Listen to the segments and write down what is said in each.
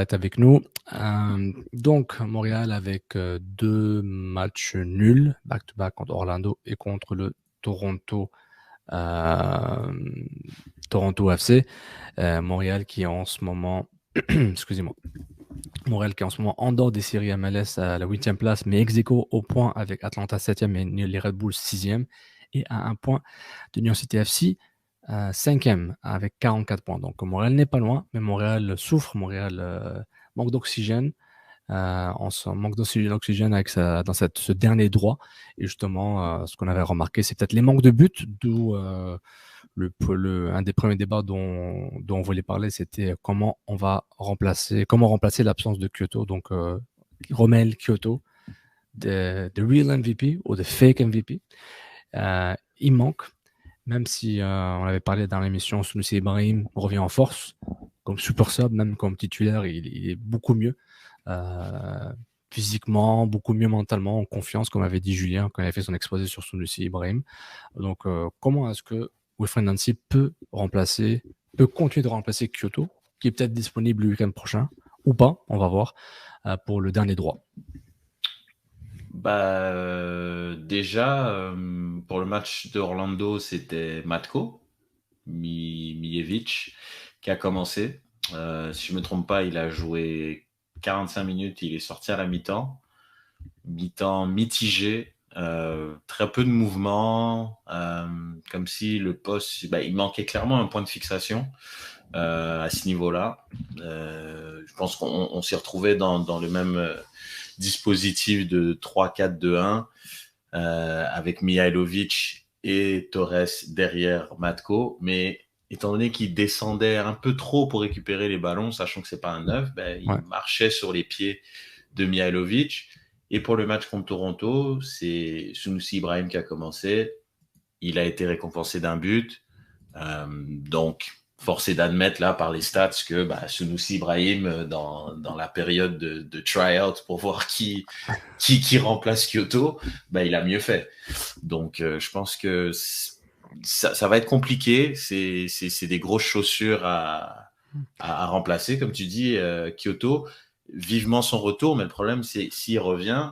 être avec nous. Donc, Montréal avec 2 matchs nuls, back-to-back contre Orlando et contre le Toronto, Toronto FC. Montréal qui est en ce moment, excusez-moi, Montréal qui est en ce moment en dehors des séries MLS à la 8e place, mais ex-aequo au point avec Atlanta 7e et les Red Bulls 6e, et à un point de New York City FC 5e avec 44 points. Donc Montréal n'est pas loin, mais Montréal souffre, Montréal manque d'oxygène. On manque d'oxygène avec dans ce dernier droit. Et justement, ce qu'on avait remarqué, c'est peut-être les manques de buts, d'où un des premiers débats dont on voulait parler, c'était comment remplacer l'absence de Kyoto. Donc, Romel Kyoto, the real MVP ou the fake MVP. Il manque, même si on avait parlé dans l'émission, Sunusi Ibrahim revient en force, comme super sub, même comme titulaire, il est beaucoup mieux. Physiquement, beaucoup mieux mentalement, en confiance, comme avait dit Julien quand il avait fait son exposé sur Sunusi Ibrahim. Donc, comment est-ce que Wilfried Nancy peut continuer de remplacer Kyoto, qui est peut-être disponible le week-end prochain, ou pas, on va voir, pour le dernier droit? Déjà, pour le match de Orlando, c'était Matko Mijevic qui a commencé. Si je me trompe pas, il a joué 45 minutes, il est sorti à la mi-temps. Mi-temps mitigé, très peu de mouvement, comme si le poste, il manquait clairement un point de fixation à ce niveau-là. Je pense qu'on s'y retrouvait dans le même dispositif de 3-4-2-1 avec Mihailovic et Torres derrière Matko, mais étant donné qu'il descendait un peu trop pour récupérer les ballons, sachant que c'est pas un neuf, il marchait sur les pieds de Mihailovic. Et pour le match contre Toronto, c'est Sunusi Ibrahim qui a commencé. Il a été récompensé d'un but. Donc, forcé d'admettre là par les stats que Sunusi Ibrahim, dans la période de try-out pour voir qui remplace Kyoto, il a mieux fait. Donc, je pense que ça va être compliqué. C'est des grosses chaussures à remplacer, comme tu dis, Kyoto. Vivement son retour, mais le problème, c'est s'il revient,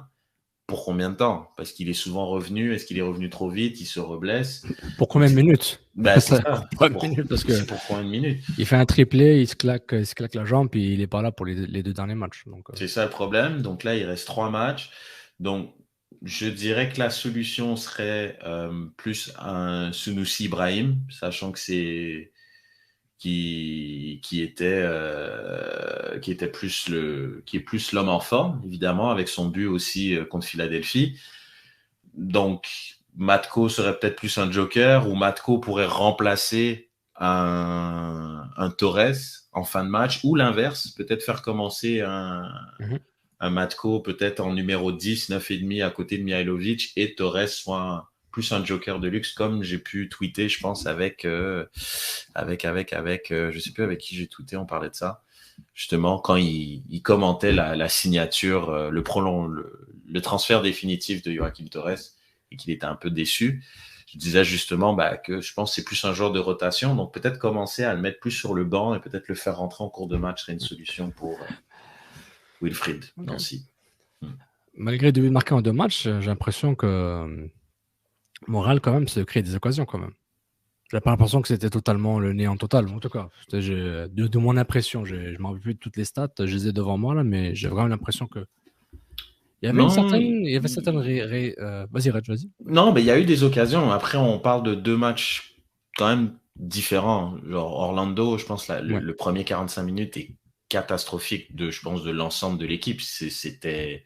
pour combien de temps? Parce qu'il est souvent revenu. Est-ce qu'il est revenu trop vite? Il se reblesse. Pour combien de minutes? C'est ça. Pour combien de minutes? Il fait un triplé, il se claque la jambe, et il est pas là pour les 2 derniers matchs. Donc, c'est ça le problème. Donc là, il reste 3 matchs. Donc, je dirais que la solution serait plus un Sunusi Ibrahim, sachant que c'est qui est plus l'homme en forme, évidemment, avec son but aussi contre Philadelphie. Donc, Matko serait peut-être plus un joker, ou Matko pourrait remplacer un Torres en fin de match, ou l'inverse, peut-être faire commencer un Matko peut-être en numéro 10, 9,5 à côté de Mihailovic, et Torres soit plus un joker de luxe, comme j'ai pu tweeter, je pense, avec je sais plus avec qui j'ai tweeté, on parlait de ça, justement, quand il commentait la signature, le transfert définitif de Joaquim Torres, et qu'il était un peu déçu. Je disais justement que je pense que c'est plus un genre de rotation, donc peut-être commencer à le mettre plus sur le banc et peut-être le faire rentrer en cours de match serait une solution pour Wilfried Nancy. Malgré 2 buts marqués en 2 matchs, j'ai l'impression que Montréal quand même se crée des occasions quand même. J'ai pas l'impression que c'était totalement le néant total. En tout cas, de mon impression, je ne m'en rappelle plus de toutes les stats, je les ai devant moi là, mais j'ai vraiment l'impression que il y avait une certaine vas-y Red, vas-y. Non, il y a eu des occasions. Après, on parle de 2 matchs quand même différents. Genre Orlando, je pense le premier 45 minutes est catastrophique je pense de l'ensemble de l'équipe. C'était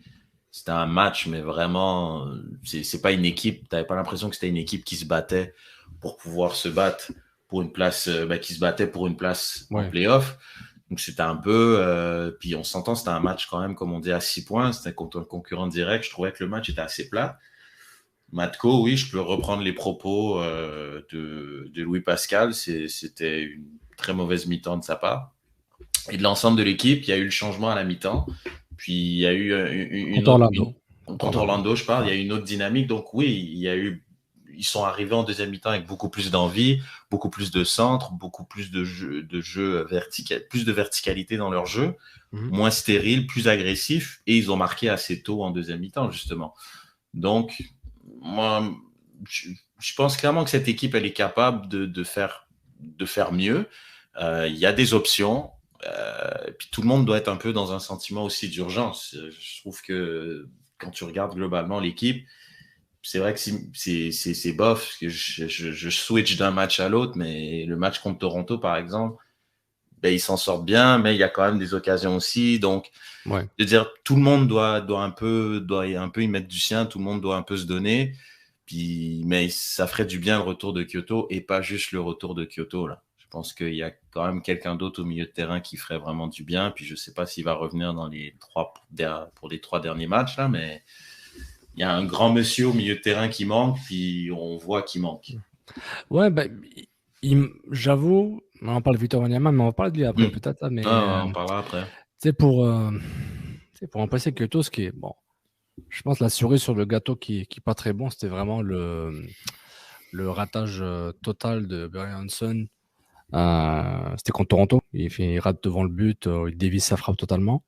un match, mais vraiment, c'est pas une équipe. T'avais pas l'impression que c'était une équipe qui se battait pour pouvoir se battre pour une place, qui se battait pour une place en play-off. Donc c'était un peu, puis on s'entend, c'était un match quand même, comme on dit, à 6 points. C'était contre un concurrent direct. Je trouvais que le match était assez plat. Matko, oui, je peux reprendre les propos de Louis Pascal. C'était une très mauvaise mi-temps de sa part. Et de l'ensemble de l'équipe, il y a eu le changement à la mi-temps. Puis il y a eu contre Orlando. Contre Orlando, je parle. Il y a eu une autre dynamique. Donc oui, il y a eu ils sont arrivés en deuxième mi-temps avec beaucoup plus d'envie, beaucoup plus de centre, beaucoup plus de jeu vertical, plus de verticalité dans leur jeu, moins stérile, plus agressif, et ils ont marqué assez tôt en deuxième mi-temps, justement. Donc, moi, je pense clairement que cette équipe, elle est capable de faire mieux. Il y a des options. Puis tout le monde doit être un peu dans un sentiment aussi d'urgence. Je trouve que quand tu regardes globalement l'équipe, c'est vrai que c'est bof, que je switch d'un match à l'autre, mais le match contre Toronto, par exemple, ben, ils s'en sortent bien, mais il y a quand même des occasions aussi. Donc, Ouais. je veux dire, tout le monde doit un peu y mettre du sien, tout le monde doit un peu se donner. Puis, mais ça ferait du bien le retour de Kyoto et pas juste le retour de Kyoto, là. Je pense qu'il y a quand même quelqu'un d'autre au milieu de terrain qui ferait vraiment du bien. Puis je sais pas s'il va revenir pour les 3 derniers matchs, là, mais il y a un grand monsieur au milieu de terrain qui manque, puis on voit qu'il manque. Ouais, ben, j'avoue, on en parle de Victor Wanyama, mais on va parler de lui après peut-être, là, mais On parlera après. tu sais, pour remplacer Kyoto, ce qui est bon, je pense la cerise sur le gâteau qui est pas très bon, c'était vraiment le ratage total de Brian Hanson. C'était contre Toronto. Il rate devant le but, il dévisse sa frappe totalement.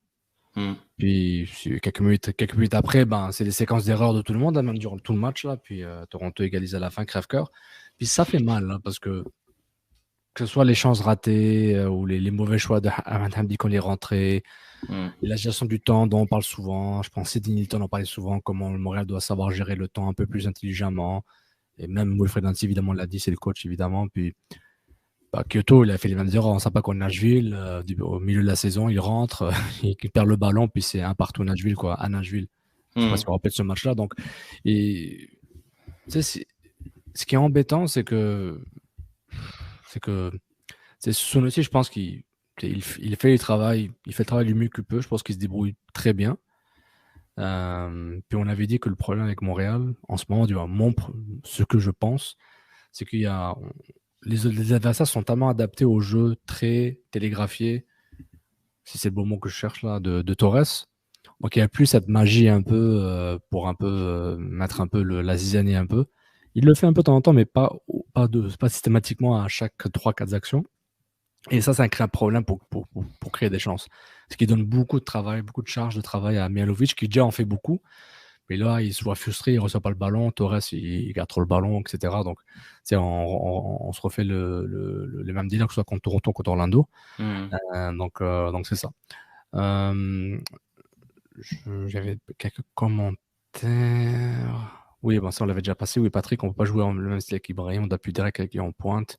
Puis quelques minutes après, ben, c'est des séquences d'erreurs de tout le monde, hein, même durant tout le match. Là. Puis Toronto égalise à la fin, crève-cœur. Puis ça fait mal, hein, parce que ce soit les chances ratées ou les mauvais choix de Ahmad Hamdi quand il est rentré, la gestion du temps dont on parle souvent. Je pense que Sidney Nilton en parlait souvent, comment le Montréal doit savoir gérer le temps un peu plus intelligemment. Et même Wilfred Nancy, évidemment, l'a dit, c'est le coach, évidemment. Puis bah, Kyoto, il a fait les mêmes erreurs. On ne sait pas contre Nashville. Au milieu de la saison, il rentre, il perd le ballon, puis c'est un partout Nashville, quoi, à Nashville. Je ne sais pas si on rappelle ce match-là. Donc, et, tu sais, ce qui est embêtant, c'est que Sonossi, je pense qu'il fait le travail du mieux qu'il peut. Je pense qu'il se débrouille très bien. Puis on avait dit que le problème avec Montréal, en ce moment, ce que je pense, c'est qu'il y a les adversaires sont tellement adaptés au jeu très télégraphié, si c'est le bon mot que je cherche là, de Torres. Donc il n'y a plus cette magie un peu pour un peu mettre un peu la zizanie un peu. Il le fait un peu de temps en temps, mais pas systématiquement à chaque 3-4 actions. Et ça crée un problème pour créer des chances. Ce qui donne beaucoup de travail, beaucoup de charge de travail à Mihailovic, qui déjà en fait beaucoup. Mais là, il se voit frustré, il ne reçoit pas le ballon. Torres, il garde trop le ballon, etc. Donc, on se refait le même délire que ce soit contre Toronto, contre Orlando. Donc c'est ça. J'avais quelques commentaires. Oui, bon, ça, on l'avait déjà passé. Oui, Patrick, on ne peut pas jouer le même style qu'Ibrahim. On appuie direct avec lui en pointe.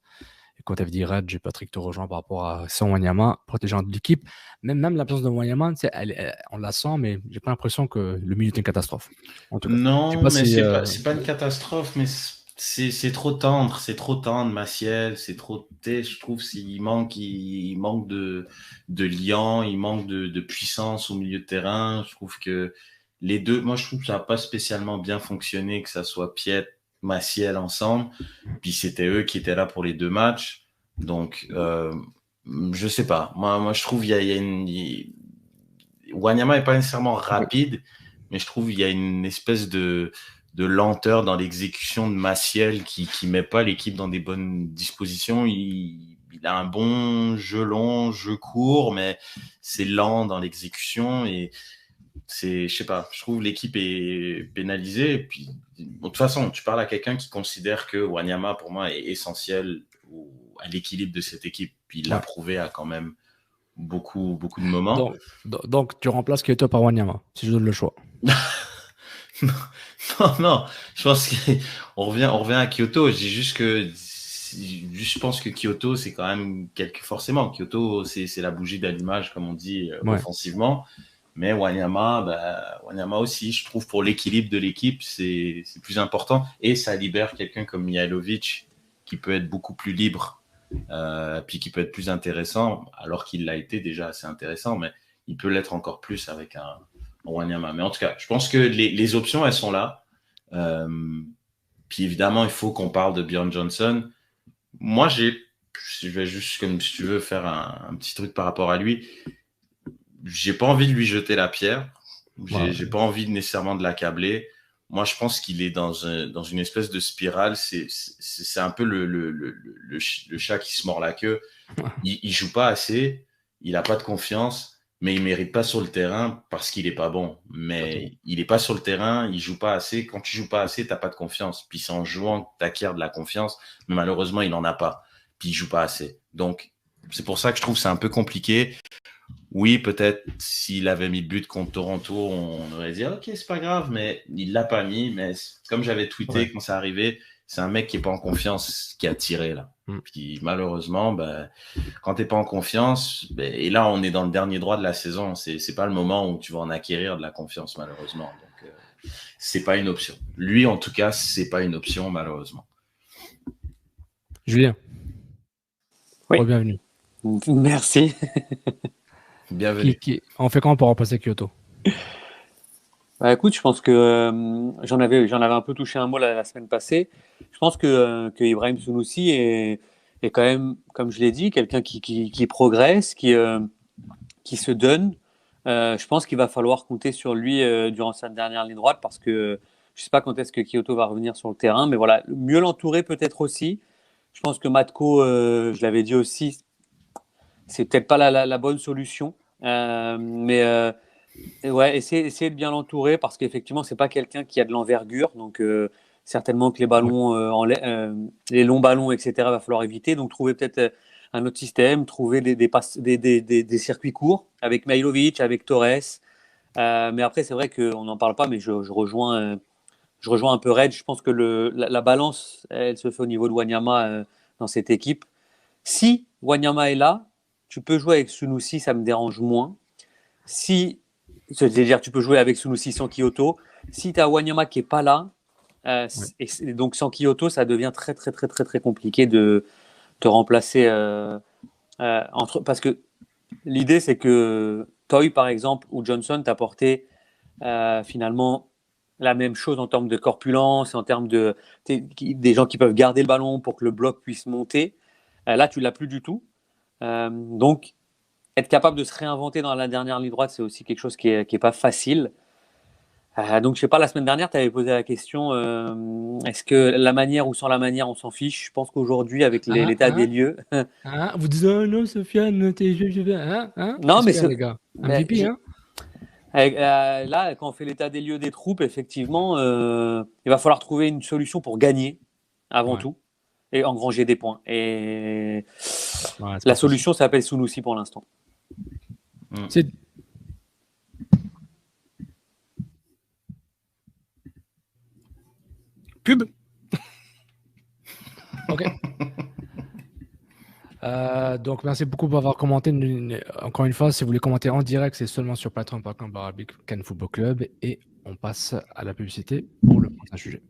Et quand tu avais dit Red, Patrick te rejoint par rapport à son Wanyama, protégeant de l'équipe. Même l'absence de Wanyama, on la sent, mais j'ai pas l'impression que le milieu est une catastrophe. En tout cas. Non, mais c'est pas une catastrophe, mais c'est trop tendre, Maciel, c'est trop, je trouve il manque de liant, il manque de puissance au milieu de terrain. Je trouve que les deux, moi je trouve que ça n'a pas spécialement bien fonctionné, que ça soit Piet, Maciel ensemble, puis c'était eux qui étaient là pour les 2 matchs. Donc je sais pas, moi je trouve Wanyama est pas nécessairement rapide, mais je trouve il y a une espèce de lenteur dans l'exécution de Maciel qui met pas l'équipe dans des bonnes dispositions. Il a un bon jeu long, jeu court, mais c'est lent dans l'exécution et je sais pas, je trouve l'équipe est pénalisée. Et puis, de toute façon, tu parles à quelqu'un qui considère que Wanyama, pour moi, est essentiel à l'équilibre de cette équipe. Puis il l'a prouvé à quand même beaucoup de moments. Donc tu remplaces Kyoto par Wanyama, si je donne le choix. Non, je pense qu'on revient à Kyoto. Je pense que Kyoto, c'est quand même forcément, Kyoto, c'est la bougie d'allumage, comme on dit, offensivement. Mais Wanyama aussi, je trouve, pour l'équilibre de l'équipe, c'est plus important. Et ça libère quelqu'un comme Mihailovic, qui peut être beaucoup plus libre, puis qui peut être plus intéressant, alors qu'il l'a été déjà assez intéressant, mais il peut l'être encore plus avec un Wanyama. Mais en tout cas, je pense que les options, elles sont là. Puis évidemment, il faut qu'on parle de Bjorn Johnson. Moi, je vais juste, comme si tu veux, faire un petit truc par rapport à lui. J'ai pas envie de lui jeter la pierre. J'ai pas envie nécessairement de l'accabler. moi, je pense qu'il est dans une espèce de spirale. C'est un peu le chat qui se mord la queue. Il joue pas assez, il a pas de confiance, mais il mérite pas sur le terrain parce qu'il est pas bon. Mais il est pas sur le terrain, il joue pas assez. Quand tu joues pas assez, t'as pas de confiance. Puis c'est en jouant que t'acquiers de la confiance, mais malheureusement, il en a pas. Puis il joue pas assez. Donc, c'est pour ça que je trouve que c'est un peu compliqué. Oui, peut-être s'il avait mis le but contre Toronto, on aurait dit ok, c'est pas grave, mais il l'a pas mis. Mais comme j'avais tweeté quand c'est arrivé, c'est un mec qui est pas en confiance qui a tiré là. Puis malheureusement, quand t'es pas en confiance, et là on est dans le dernier droit de la saison, c'est pas le moment où tu vas en acquérir de la confiance malheureusement. Donc c'est pas une option. Lui en tout cas, c'est pas une option malheureusement. Julien. Oui. Bienvenue. Merci. Bienvenue. On fait comment pour remplacer Kyoto? Écoute, je pense que j'en avais un peu touché un mot la semaine passée. Je pense que Ibrahim Sunusi est quand même, comme je l'ai dit, quelqu'un qui progresse, qui se donne. Je pense qu'il va falloir compter sur lui durant sa dernière ligne droite parce que je ne sais pas quand est-ce que Kyoto va revenir sur le terrain, mais voilà, mieux l'entourer peut-être aussi. Je pense que Matko, je l'avais dit aussi, c'est peut-être pas la bonne solution, mais ouais, essayer de bien l'entourer parce qu'effectivement, c'est pas quelqu'un qui a de l'envergure, donc certainement que les ballons, les longs ballons, etc., va falloir éviter. Donc trouver peut-être un autre système, trouver des circuits courts avec Mihailovic, avec Torres. Mais après, c'est vrai qu'on n'en parle pas, mais je rejoins un peu Red. Je pense que la balance, elle se fait au niveau de Wanyama dans cette équipe. Si Wanyama est là, tu peux jouer avec Sunusi, ça me dérange moins. C'est-à-dire tu peux jouer avec Sunusi sans Kyoto. Si tu as Wanyama qui n'est pas là, et donc sans Kyoto, ça devient très très très très très compliqué de te remplacer parce que l'idée c'est que Toy par exemple ou Johnson t'apportait finalement la même chose en termes de corpulence, en termes des gens qui peuvent garder le ballon pour que le bloc puisse monter. Là, tu l'as plus du tout. Donc, être capable de se réinventer dans la dernière ligne droite, c'est aussi quelque chose qui est pas facile. Donc, je sais pas, la semaine dernière, tu avais posé la question est-ce que la manière ou sans la manière, on s'en fiche? Je pense qu'aujourd'hui, avec l'état des lieux. Vous dites oh non, Sofiane, t'es non, mais les gars. MVP, là, quand on fait l'état des lieux des troupes, effectivement, il va falloir trouver une solution pour gagner avant tout et engranger des points. Et la solution s'appelle Sunusi pour l'instant. C'est pub. Ok. Donc merci beaucoup pour avoir commenté. Encore une fois, si vous voulez commenter en direct, c'est seulement sur patreon.com/Can Football Club et on passe à la publicité pour le prochain sujet.